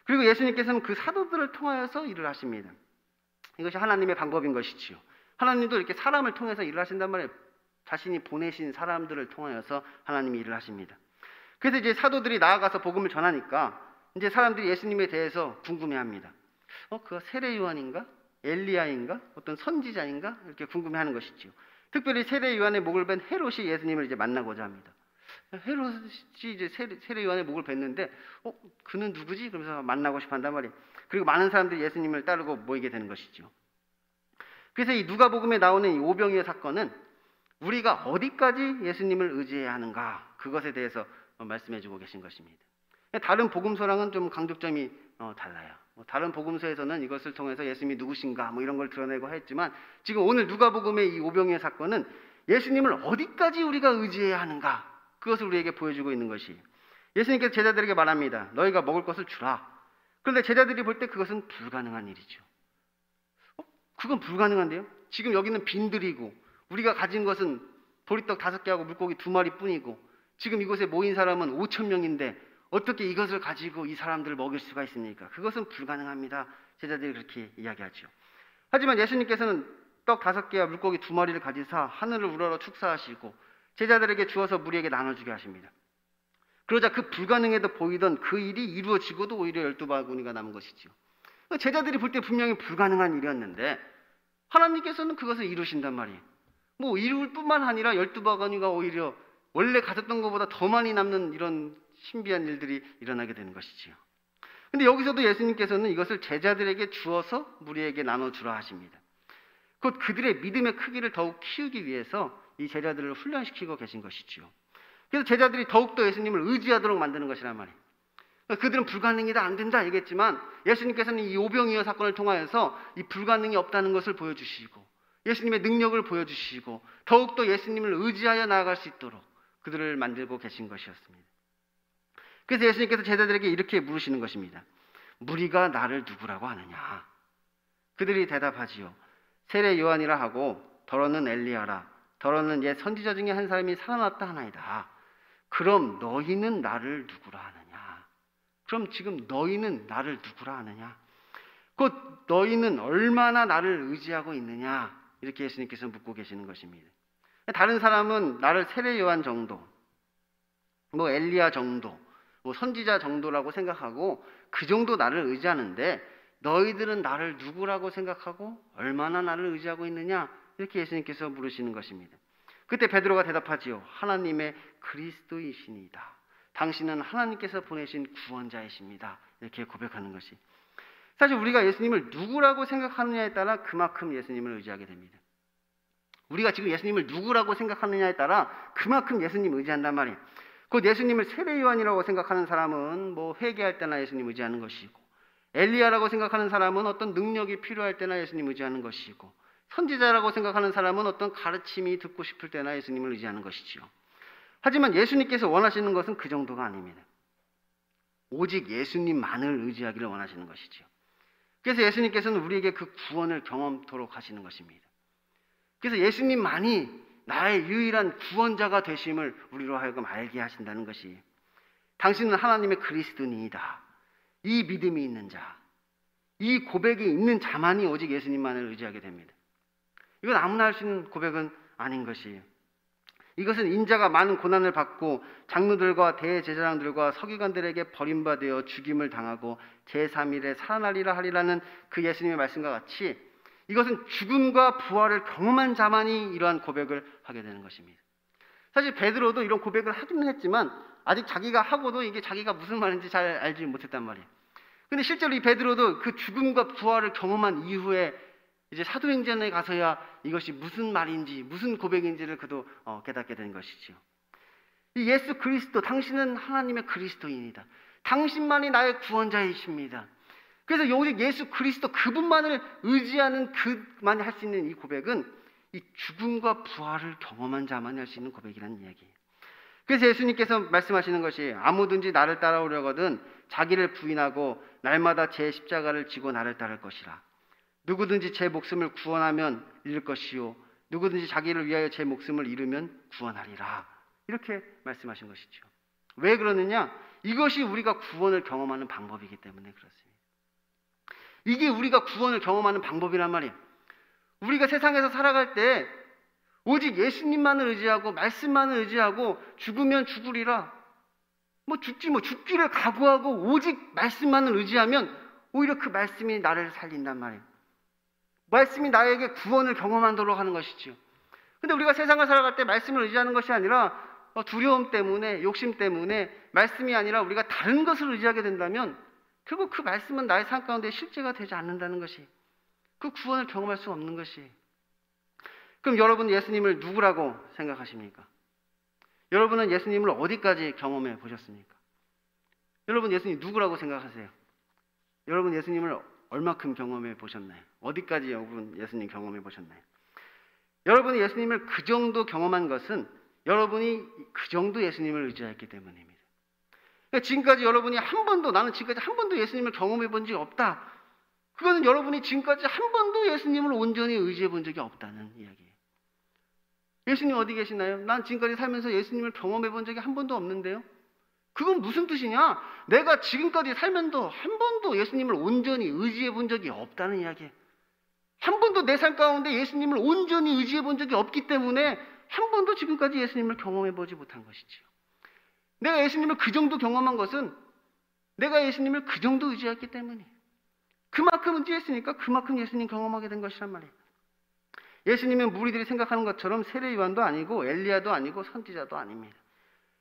그리고 예수님께서는 그 사도들을 통하여서 일을 하십니다. 이것이 하나님의 방법인 것이지요. 하나님도 이렇게 사람을 통해서 일을 하신단 말이에요. 자신이 보내신 사람들을 통하여서 하나님이 일을 하십니다. 그래서 이제 사도들이 나아가서 복음을 전하니까 이제 사람들이 예수님에 대해서 궁금해합니다. 그가 세례 요한인가? 엘리야인가? 어떤 선지자인가? 이렇게 궁금해하는 것이지요. 특별히 세례 요한의 목을 벤 헤롯이 예수님을 이제 만나고자 합니다. 헤롯이 이제 세례 요한의 목을 뵀는데, 그는 누구지? 그러면서 만나고 싶어 한단 말이에요. 그리고 많은 사람들이 예수님을 따르고 모이게 되는 것이죠. 그래서 이 누가복음에 나오는 이 오병이어 사건은 우리가 어디까지 예수님을 의지해야 하는가, 그것에 대해서 말씀해주고 계신 것입니다. 다른 복음서랑은 좀 강조점이 달라요. 다른 복음서에서는 이것을 통해서 예수님이 누구신가 뭐 이런 걸 드러내고 했지만, 지금 오늘 누가복음의 이 오병이어 사건은 예수님을 어디까지 우리가 의지해야 하는가, 그것을 우리에게 보여주고 있는 것이, 예수님께서 제자들에게 말합니다. 너희가 먹을 것을 주라. 그런데 제자들이 볼 때 그것은 불가능한 일이죠. 그건 불가능한데요? 지금 여기는 빈들이고 우리가 가진 것은 보리떡 5개하고 물고기 2마리 뿐이고 지금 이곳에 모인 사람은 5,000명인데 어떻게 이것을 가지고 이 사람들을 먹일 수가 있습니까? 그것은 불가능합니다. 제자들이 그렇게 이야기하죠. 하지만 예수님께서는 떡 5개와 물고기 2마리를 가지사 하늘을 우러러 축사하시고 제자들에게 주어서 무리에게 나눠주게 하십니다. 그러자 그 불가능해도 보이던 그 일이 이루어지고도 오히려 12바구니가 남은 것이죠. 제자들이 볼 때 분명히 불가능한 일이었는데 하나님께서는 그것을 이루신단 말이에요. 뭐 이룰 뿐만 아니라 12바구니가 오히려 원래 가졌던 것보다 더 많이 남는 이런 신비한 일들이 일어나게 되는 것이지요. 근데 여기서도 예수님께서는 이것을 제자들에게 주어서 무리에게 나눠주라 하십니다. 곧 그들의 믿음의 크기를 더욱 키우기 위해서 이 제자들을 훈련시키고 계신 것이지요. 그래서 제자들이 더욱더 예수님을 의지하도록 만드는 것이란 말이에요. 그들은 불가능이다, 안 된다 얘기했지만 예수님께서는 이 오병이어 사건을 통하여서 이 불가능이 없다는 것을 보여주시고 예수님의 능력을 보여주시고 더욱더 예수님을 의지하여 나아갈 수 있도록 그들을 만들고 계신 것이었습니다. 그래서 예수님께서 제자들에게 이렇게 물으시는 것입니다. 무리가 나를 누구라고 하느냐? 그들이 대답하지요. 세례 요한이라 하고 더러는 엘리야라, 더러는 옛 선지자 중에 한 사람이 살아났다 하나이다. 그럼 너희는 나를 누구라 하느냐? 그럼 지금 너희는 나를 누구라 하느냐? 곧 너희는 얼마나 나를 의지하고 있느냐? 이렇게 예수님께서 묻고 계시는 것입니다. 다른 사람은 나를 세례 요한 정도, 뭐 엘리야 정도, 뭐 선지자 정도라고 생각하고 그 정도 나를 의지하는데 너희들은 나를 누구라고 생각하고 얼마나 나를 의지하고 있느냐? 이렇게 예수님께서 물으시는 것입니다. 그때 베드로가 대답하지요. 하나님의 그리스도이시니이다. 당신은 하나님께서 보내신 구원자이십니다. 이렇게 고백하는 것이. 사실 우리가 예수님을 누구라고 생각하느냐에 따라 그만큼 예수님을 의지하게 됩니다. 우리가 지금 예수님을 누구라고 생각하느냐에 따라 그만큼 예수님 의지한단 말이에요. 곧 예수님을 세례 요한이라고 생각하는 사람은 뭐 회개할 때나 예수님 의지하는 것이고, 엘리야라고 생각하는 사람은 어떤 능력이 필요할 때나 예수님 의지하는 것이고, 선지자라고 생각하는 사람은 어떤 가르침이 듣고 싶을 때나 예수님을 의지하는 것이지요. 하지만 예수님께서 원하시는 것은 그 정도가 아닙니다. 오직 예수님만을 의지하기를 원하시는 것이지요. 그래서 예수님께서는 우리에게 그 구원을 경험토록 하시는 것입니다. 그래서 예수님만이 나의 유일한 구원자가 되심을 우리로 하여금 알게 하신다는 것이, 당신은 하나님의 그리스도니이다. 이 믿음이 있는 자, 이 고백이 있는 자만이 오직 예수님만을 의지하게 됩니다. 이건 아무나 할 수 있는 고백은 아닌 것이에요. 이것은 인자가 많은 고난을 받고 장로들과 대제사장들과 서기관들에게 버림받아 죽임을 당하고 제3일에 살아나리라 하리라는 그 예수님의 말씀과 같이, 이것은 죽음과 부활을 경험한 자만이 이러한 고백을 하게 되는 것입니다. 사실 베드로도 이런 고백을 하기는 했지만 아직 자기가 하고도 이게 자기가 무슨 말인지 잘 알지 못했단 말이에요. 근데 실제로 이 베드로도 그 죽음과 부활을 경험한 이후에 이제 사도행전에 가서야 이것이 무슨 말인지 무슨 고백인지를 그도 깨닫게 된 것이지요. 이 예수 그리스도, 당신은 하나님의 그리스도인이다. 당신만이 나의 구원자이십니다. 그래서 오직 예수 그리스도 그분만을 의지하는 그만이 할 수 있는 이 고백은 이 죽음과 부활을 경험한 자만이 할 수 있는 고백이라는 이야기예요. 그래서 예수님께서 말씀하시는 것이, 아무든지 나를 따라오려거든 자기를 부인하고 날마다 제 십자가를 지고 나를 따를 것이라. 누구든지 제 목숨을 구원하면 잃을 것이요, 누구든지 자기를 위하여 제 목숨을 잃으면 구원하리라. 이렇게 말씀하신 것이죠. 왜 그러느냐? 이것이 우리가 구원을 경험하는 방법이기 때문에 그렇습니다. 이게 우리가 구원을 경험하는 방법이란 말이에요. 우리가 세상에서 살아갈 때 오직 예수님만을 의지하고 말씀만을 의지하고 죽으면 죽으리라, 죽기를 각오하고 오직 말씀만을 의지하면 오히려 그 말씀이 나를 살린단 말이에요. 말씀이 나에게 구원을 경험하도록 하는 것이죠. 근데 우리가 세상을 살아갈 때 말씀을 의지하는 것이 아니라 두려움 때문에, 욕심 때문에 말씀이 아니라 우리가 다른 것을 의지하게 된다면 결국 그 말씀은 나의 삶 가운데 실제가 되지 않는다는 것이, 그 구원을 경험할 수 없는 것이. 그럼 여러분 예수님을 누구라고 생각하십니까? 여러분은 예수님을 어디까지 경험해 보셨습니까? 여러분 예수님 누구라고 생각하세요? 여러분 예수님을 얼마큼 경험해 보셨나요? 어디까지 여러분 예수님 경험해 보셨나요? 여러분이 예수님을 그 정도 경험한 것은 여러분이 그 정도 예수님을 의지했기 때문입니다. 그러니까 지금까지 여러분이 나는 지금까지 한 번도 예수님을 경험해 본 적이 없다. 그거는 여러분이 지금까지 한 번도 예수님을 온전히 의지해 본 적이 없다는 이야기예요. 예수님 어디 계시나요? 난 지금까지 살면서 예수님을 경험해 본 적이 한 번도 없는데요. 그건 무슨 뜻이냐? 내가 지금까지 살면서 한 번도 예수님을 온전히 의지해 본 적이 없다는 이야기예요. 한 번도 내 삶 가운데 예수님을 온전히 의지해 본 적이 없기 때문에 한 번도 지금까지 예수님을 경험해 보지 못한 것이지요. 내가 예수님을 그 정도 경험한 것은 내가 예수님을 그 정도 의지했기 때문이에요. 그만큼 의지했으니까 그만큼 예수님 경험하게 된 것이란 말이에요. 예수님은 무리들이 생각하는 것처럼 세례 요한도 아니고 엘리야도 아니고 선지자도 아닙니다.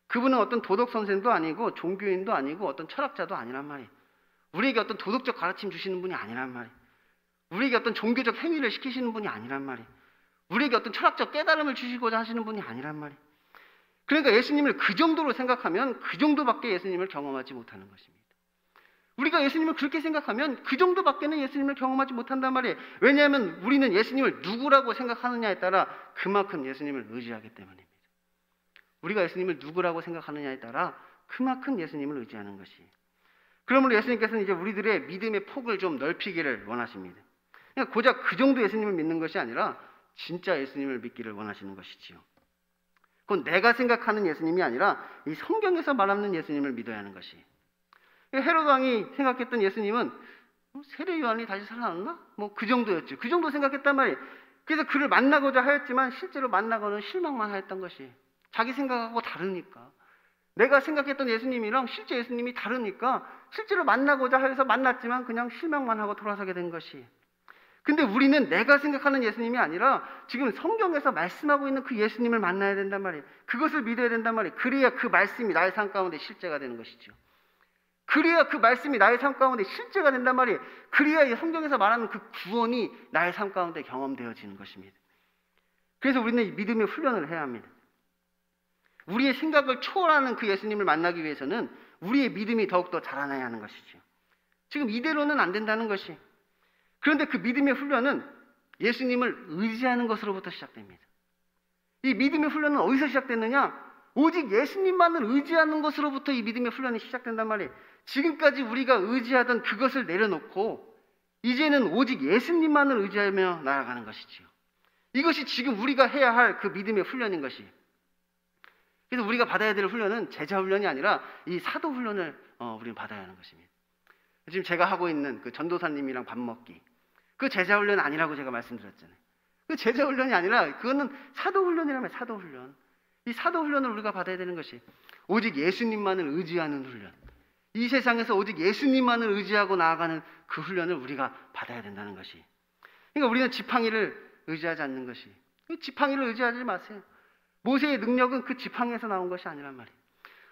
그분은 어떤 도덕 선생도 아니고 종교인도 아니고 어떤 철학자도 아니란 말이에요. 우리에게 어떤 도덕적 가르침 주시는 분이 아니란 말이에요. 우리에게 어떤 종교적 행위를 시키시는 분이 아니란 말이에요. 우리에게 어떤 철학적 깨달음을 주시고자 하시는 분이 아니란 말이에요. 그러니까 예수님을 그 정도로 생각하면 그 정도밖에 예수님을 경험하지 못하는 것입니다. 우리가 예수님을 그렇게 생각하면 그 정도밖에는 예수님을 경험하지 못한단 말이에요. 왜냐하면 우리는 예수님을 누구라고 생각하느냐에 따라 그만큼 예수님을 의지하기 때문입니다. 우리가 예수님을 누구라고 생각하느냐에 따라 그만큼 예수님을 의지하는 것이. 그러므로 예수님께서는 이제 우리들의 믿음의 폭을 좀 넓히기를 원하십니다. 그러니까 고작 그 정도 예수님을 믿는 것이 아니라 진짜 예수님을 믿기를 원하시는 것이지요. 그건 내가 생각하는 예수님이 아니라 이 성경에서 말하는 예수님을 믿어야 하는 것이. 헤롯 왕이 생각했던 예수님은 세례 요한이 다시 살아났나? 뭐 그 정도였죠. 그 정도 생각했단 말이에요. 그래서 그를 만나고자 하였지만 실제로 만나고는 실망만 하였던 것이. 자기 생각하고 다르니까. 내가 생각했던 예수님이랑 실제 예수님이 다르니까 실제로 만나고자 해서 만났지만 그냥 실망만 하고 돌아서게 된 것이. 근데 우리는 내가 생각하는 예수님이 아니라 지금 성경에서 말씀하고 있는 그 예수님을 만나야 된단 말이에요. 그것을 믿어야 된단 말이에요. 그래야 그 말씀이 나의 삶 가운데 실제가 되는 것이죠. 그래야 그 말씀이 나의 삶 가운데 실제가 된단 말이에요. 그래야 이 성경에서 말하는 그 구원이 나의 삶 가운데 경험되어지는 것입니다. 그래서 우리는 이 믿음의 훈련을 해야 합니다. 우리의 생각을 초월하는 그 예수님을 만나기 위해서는 우리의 믿음이 더욱더 자라나야 하는 것이죠. 지금 이대로는 안 된다는 것이. 그런데 그 믿음의 훈련은 예수님을 의지하는 것으로부터 시작됩니다. 이 믿음의 훈련은 어디서 시작됐느냐? 오직 예수님만을 의지하는 것으로부터 이 믿음의 훈련이 시작된단 말이에요. 지금까지 우리가 의지하던 그것을 내려놓고 이제는 오직 예수님만을 의지하며 나아가는 것이지요. 이것이 지금 우리가 해야 할 그 믿음의 훈련인 것이. 그래서 우리가 받아야 될 훈련은 제자 훈련이 아니라 이 사도 훈련을 우리는 받아야 하는 것입니다. 지금 제가 하고 있는 그 전도사님이랑 밥 먹기, 그 제자 훈련 아니라고 제가 말씀드렸잖아요. 그 제자 훈련이 아니라 그거는 사도 훈련이라면 사도 훈련. 이 사도 훈련을 우리가 받아야 되는 것이 오직 예수님만을 의지하는 훈련. 이 세상에서 오직 예수님만을 의지하고 나아가는 그 훈련을 우리가 받아야 된다는 것이. 그러니까 우리는 지팡이를 의지하지 않는 것이. 지팡이를 의지하지 마세요. 모세의 능력은 그 지팡이에서 나온 것이 아니란 말이에요.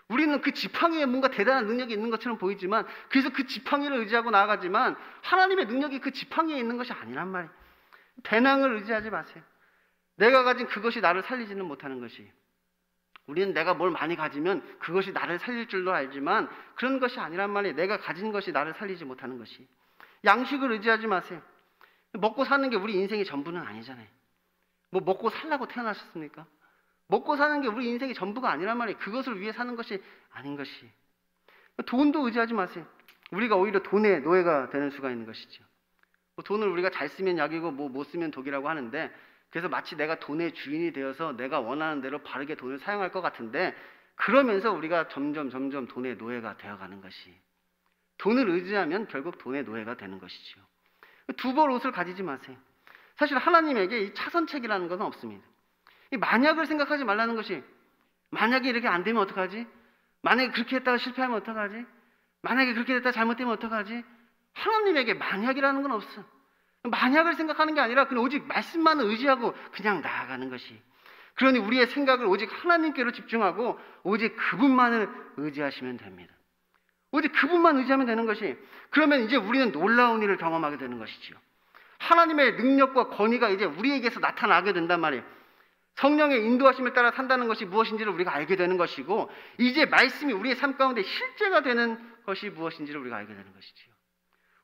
우리는 그 지팡이에 뭔가 대단한 능력이 있는 것처럼 보이지만 그래서 그 지팡이를 의지하고 나아가지만 하나님의 능력이 그 지팡이에 있는 것이 아니란 말이에요. 배낭을 의지하지 마세요. 내가 가진 그것이 나를 살리지는 못하는 것이. 우리는 내가 뭘 많이 가지면 그것이 나를 살릴 줄로 알지만 그런 것이 아니란 말이에요. 내가 가진 것이 나를 살리지 못하는 것이. 양식을 의지하지 마세요. 먹고 사는 게 우리 인생의 전부는 아니잖아요. 뭐 먹고 살라고 태어나셨습니까? 먹고 사는 게 우리 인생의 전부가 아니란 말이에요. 그것을 위해 사는 것이 아닌 것이. 돈도 의지하지 마세요. 우리가 오히려 돈의 노예가 되는 수가 있는 것이죠. 돈을 우리가 잘 쓰면 약이고 뭐 못 쓰면 독이라고 하는데 그래서 마치 내가 돈의 주인이 되어서 내가 원하는 대로 바르게 돈을 사용할 것 같은데 그러면서 우리가 점점 돈의 노예가 되어가는 것이. 돈을 의지하면 결국 돈의 노예가 되는 것이죠. 두 벌 옷을 가지지 마세요. 사실 하나님에게 이 차선책이라는 것은 없습니다. 이 만약을 생각하지 말라는 것이. 만약에 이렇게 안 되면 어떡하지? 만약에 그렇게 했다가 실패하면 어떡하지? 만약에 그렇게 됐다가 잘못되면 어떡하지? 하나님에게 만약이라는 건 없어. 만약을 생각하는 게 아니라 그냥 오직 말씀만을 의지하고 그냥 나아가는 것이. 그러니 우리의 생각을 오직 하나님께로 집중하고 오직 그분만을 의지하시면 됩니다. 오직 그분만 의지하면 되는 것이. 그러면 이제 우리는 놀라운 일을 경험하게 되는 것이지요. 하나님의 능력과 권위가 이제 우리에게서 나타나게 된단 말이에요. 성령의 인도하심을 따라 산다는 것이 무엇인지를 우리가 알게 되는 것이고 이제 말씀이 우리의 삶 가운데 실제가 되는 것이 무엇인지를 우리가 알게 되는 것이지요.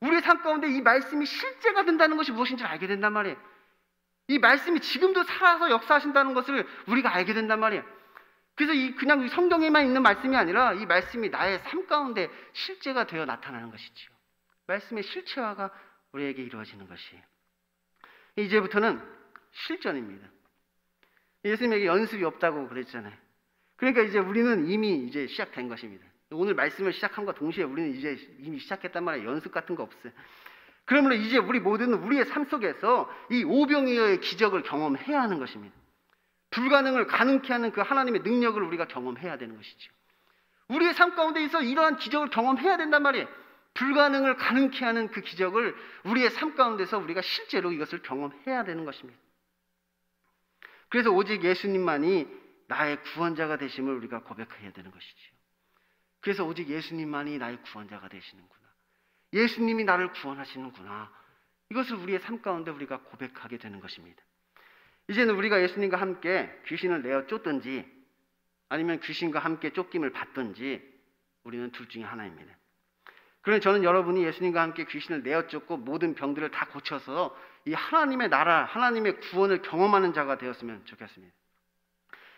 우리의 삶 가운데 이 말씀이 실제가 된다는 것이 무엇인지를 알게 된단 말이에요. 이 말씀이 지금도 살아서 역사하신다는 것을 우리가 알게 된단 말이에요. 그래서 그냥 성경에만 있는 말씀이 아니라 이 말씀이 나의 삶 가운데 실제가 되어 나타나는 것이지요. 말씀의 실체화가 우리에게 이루어지는 것이. 이제부터는 실전입니다. 예수님에게 연습이 없다고 그랬잖아요. 그러니까 이제 우리는 이미 이제 시작된 것입니다. 오늘 말씀을 시작함과 동시에 우리는 이제 이미 시작했단 말이에요. 연습 같은 거 없어요. 그러므로 이제 우리 모두는 우리의 삶 속에서 이 오병이어의 기적을 경험해야 하는 것입니다. 불가능을 가능케 하는 그 하나님의 능력을 우리가 경험해야 되는 것이죠. 우리의 삶 가운데에서 이러한 기적을 경험해야 된단 말이에요. 불가능을 가능케 하는 그 기적을 우리의 삶 가운데서 우리가 실제로 이것을 경험해야 되는 것입니다. 그래서 오직 예수님만이 나의 구원자가 되심을 우리가 고백해야 되는 것이지요. 그래서 오직 예수님만이 나의 구원자가 되시는구나. 예수님이 나를 구원하시는구나. 이것을 우리의 삶 가운데 우리가 고백하게 되는 것입니다. 이제는 우리가 예수님과 함께 귀신을 내어 쫓든지 아니면 귀신과 함께 쫓김을 받든지 우리는 둘 중에 하나입니다. 그런데 저는 여러분이 예수님과 함께 귀신을 내어쫓고 모든 병들을 다 고쳐서 이 하나님의 나라, 하나님의 구원을 경험하는 자가 되었으면 좋겠습니다.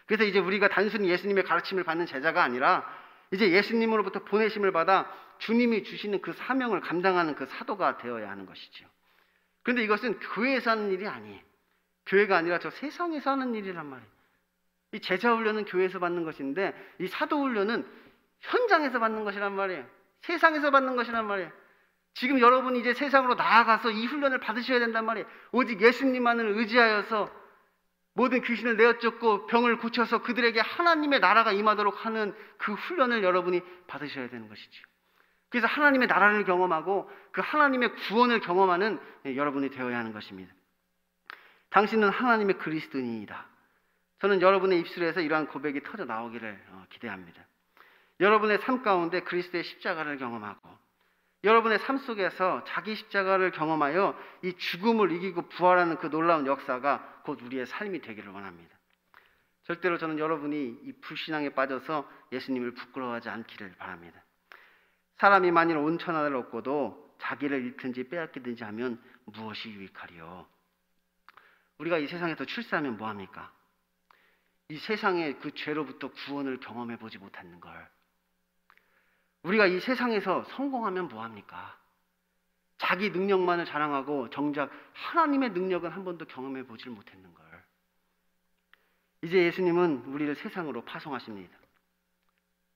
그래서 이제 우리가 단순히 예수님의 가르침을 받는 제자가 아니라 이제 예수님으로부터 보내심을 받아 주님이 주시는 그 사명을 감당하는 그 사도가 되어야 하는 것이죠. 그런데 이것은 교회에서 하는 일이 아니에요. 교회가 아니라 저 세상에서 하는 일이란 말이에요. 이 제자 훈련은 교회에서 받는 것인데 이 사도 훈련은 현장에서 받는 것이란 말이에요. 세상에서 받는 것이란 말이에요. 지금 여러분이 이제 세상으로 나아가서 이 훈련을 받으셔야 된단 말이에요. 오직 예수님만을 의지하여서 모든 귀신을 내어쫓고 병을 고쳐서 그들에게 하나님의 나라가 임하도록 하는 그 훈련을 여러분이 받으셔야 되는 것이죠. 그래서 하나님의 나라를 경험하고 그 하나님의 구원을 경험하는 여러분이 되어야 하는 것입니다. 당신은 하나님의 그리스도인이다. 저는 여러분의 입술에서 이러한 고백이 터져 나오기를 기대합니다. 여러분의 삶 가운데 그리스도의 십자가를 경험하고 여러분의 삶 속에서 자기 십자가를 경험하여 이 죽음을 이기고 부활하는 그 놀라운 역사가 곧 우리의 삶이 되기를 원합니다. 절대로 저는 여러분이 이 불신앙에 빠져서 예수님을 부끄러워하지 않기를 바랍니다. 사람이 만일 온 천하를 얻고도 자기를 잃든지 빼앗기든지 하면 무엇이 유익하리요? 우리가 이 세상에서 출세하면 뭐합니까? 이 세상의 그 죄로부터 구원을 경험해 보지 못하는 걸. 우리가 이 세상에서 성공하면 뭐합니까? 자기 능력만을 자랑하고 정작 하나님의 능력은 한 번도 경험해 보질 못했는 걸. 이제 예수님은 우리를 세상으로 파송하십니다.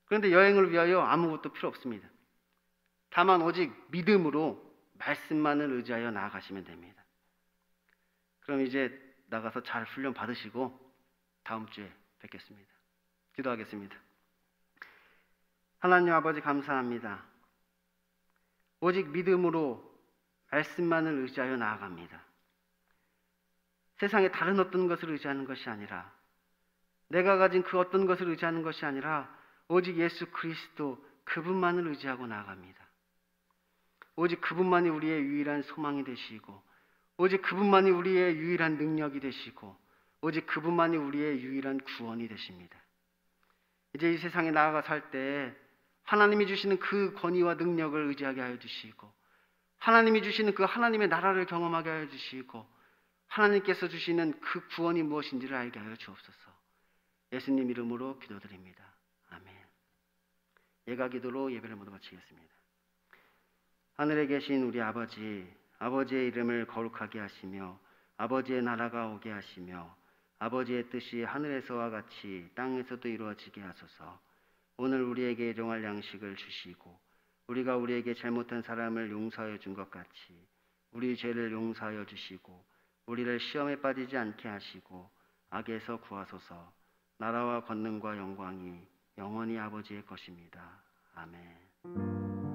그런데 여행을 위하여 아무것도 필요 없습니다. 다만 오직 믿음으로 말씀만을 의지하여 나아가시면 됩니다. 그럼 이제 나가서 잘 훈련 받으시고 다음 주에 뵙겠습니다. 기도하겠습니다. 하나님 아버지 감사합니다. 오직 믿음으로 말씀만을 의지하여 나아갑니다. 세상에 다른 어떤 것을 의지하는 것이 아니라 내가 가진 그 어떤 것을 의지하는 것이 아니라 오직 예수 그리스도 그분만을 의지하고 나아갑니다. 오직 그분만이 우리의 유일한 소망이 되시고 오직 그분만이 우리의 유일한 능력이 되시고 오직 그분만이 우리의 유일한 구원이 되십니다. 이제 이 세상에 나아가 살 때 하나님이 주시는 그 권위와 능력을 의지하게 하여 주시고 하나님이 주시는 그 하나님의 나라를 경험하게 하여 주시고 하나님께서 주시는 그 구원이 무엇인지를 알게 하여 주옵소서. 예수님 이름으로 기도드립니다. 아멘. 예가 기도로 예배를 모두 마치겠습니다. 하늘에 계신 우리 아버지, 아버지의 이름을 거룩하게 하시며 아버지의 나라가 오게 하시며 아버지의 뜻이 하늘에서와 같이 땅에서도 이루어지게 하소서. 오늘 우리에게 일용할 양식을 주시고 우리가 우리에게 잘못한 사람을 용서하여 준 것 같이 우리 죄를 용서하여 주시고 우리를 시험에 빠지지 않게 하시고 악에서 구하소서. 나라와 권능과 영광이 영원히 아버지의 것입니다. 아멘.